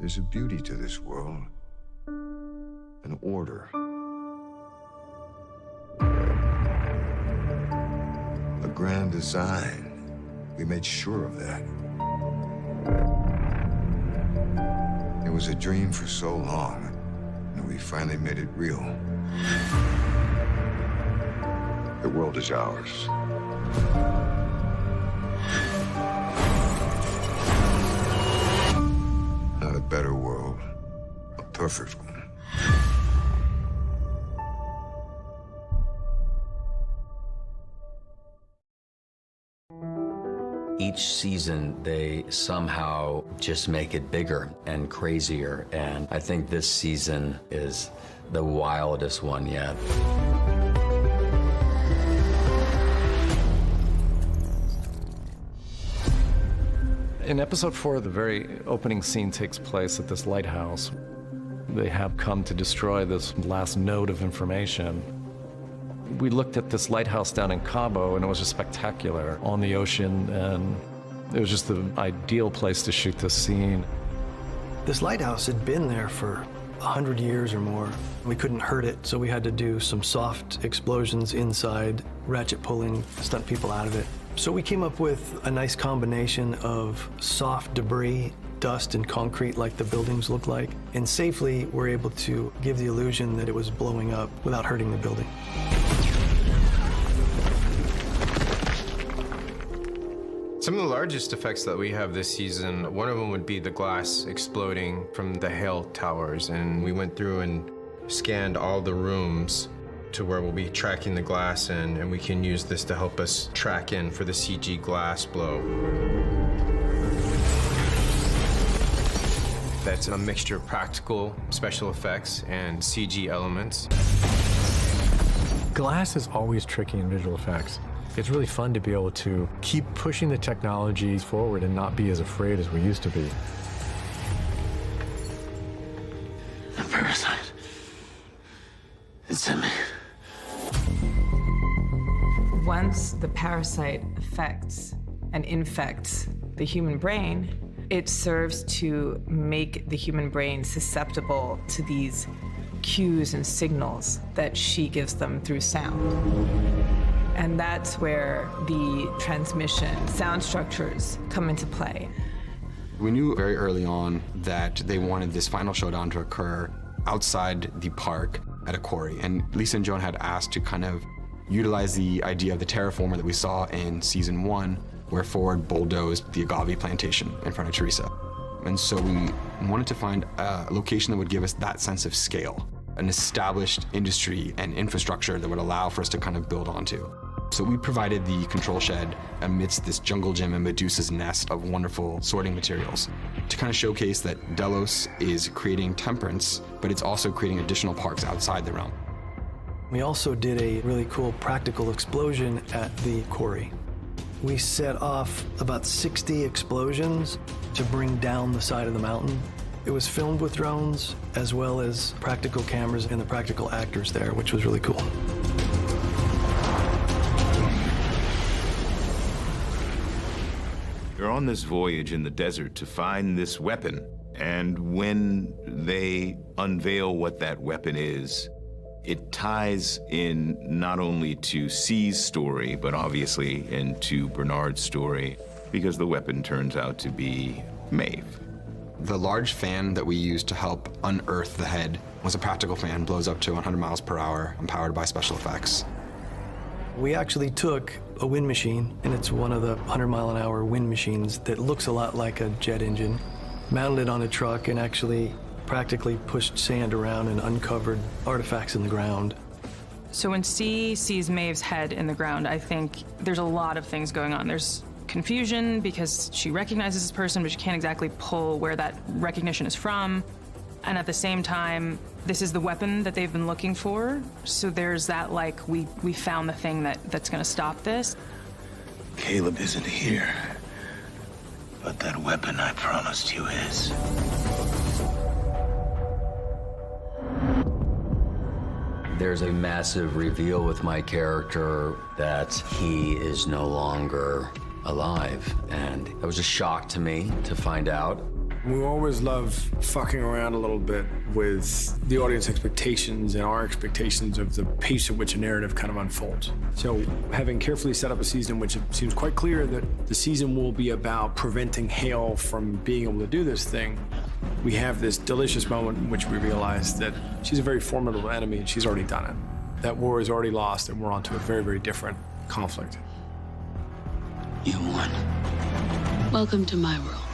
There's a beauty to this world, an order. A grand design. We made sure of that. It was a dream for so long, and we finally made it real. The world is ours. Not a better world, a perfect one. Each season, they somehow just make it bigger and crazier, and I think this season is the wildest one yet. In episode 4, the very opening scene takes place at this lighthouse. They have come to destroy this last node of information. We looked at this lighthouse down in Cabo, and it was just spectacular on the ocean, and it was just the ideal place to shoot this scene. This lighthouse had been there for 100 years or more. We couldn't hurt it, so we had to do some soft explosions inside, ratchet pulling, stunt people out of it. So we came up with a nice combination of soft debris, dust, and concrete like the buildings look like, and safely we're able to give the illusion that it was blowing up without hurting the building. Some of the largest effects that we have this season, one of them would be the glass exploding from the hail towers, and we went through and scanned all the rooms to where we'll be tracking the glass in, and we can use this to help us track in for the CG glass blow. That's a mixture of practical special effects and CG elements. Glass is always tricky in visual effects. It's really fun to be able to keep pushing the technology forward and not be as afraid as we used to be. A parasite. It's in me. Once the parasite affects and infects the human brain, it serves to make the human brain susceptible to these cues and signals that she gives them through sound. And that's where the transmission sound structures come into play. We knew very early on that they wanted this final showdown to occur outside the park at a quarry. And Lisa and Joan had asked to kind of utilize the idea of the terraformer that we saw in season 1, where Ford bulldozed the agave plantation in front of Teresa. And so we wanted to find a location that would give us that sense of scale, an established industry and infrastructure that would allow for us to kind of build onto. So we provided the control shed amidst this jungle gym and Medusa's nest of wonderful sorting materials to kind of showcase that Delos is creating temperance, but it's also creating additional parks outside the realm. We also did a really cool practical explosion at the quarry. We set off about 60 explosions to bring down the side of the mountain. It was filmed with drones, as well as practical cameras and the practical actors there, which was really cool. They're on this voyage in the desert to find this weapon, and when they unveil what that weapon is, it ties in not only to C's story, but obviously into Bernard's story, because the weapon turns out to be Maeve. The large fan that we used to help unearth the head was a practical fan, blows up to 100 miles per hour, and powered by special effects. We actually took a wind machine, and it's one of the 100-mile-an-hour wind machines that looks a lot like a jet engine, mounted it on a truck, and actually practically pushed sand around and uncovered artifacts in the ground. So when C sees Maeve's head in the ground, I think there's a lot of things going on. There's confusion because she recognizes this person, but she can't exactly pull where that recognition is from. And at the same time, this is the weapon that they've been looking for. So there's that, like, we found the thing that's gonna stop this. Caleb isn't here, but that weapon I promised you is. There's a massive reveal with my character that he is no longer alive. And it was a shock to me to find out. We always love fucking around a little bit with the audience expectations and our expectations of the pace at which a narrative kind of unfolds. So having carefully set up a season in which it seems quite clear that the season will be about preventing Hale from being able to do this thing, we have this delicious moment in which we realize that she's a very formidable enemy and she's already done it. That war is already lost and we're on to a very, very different conflict. You won. Welcome to my world.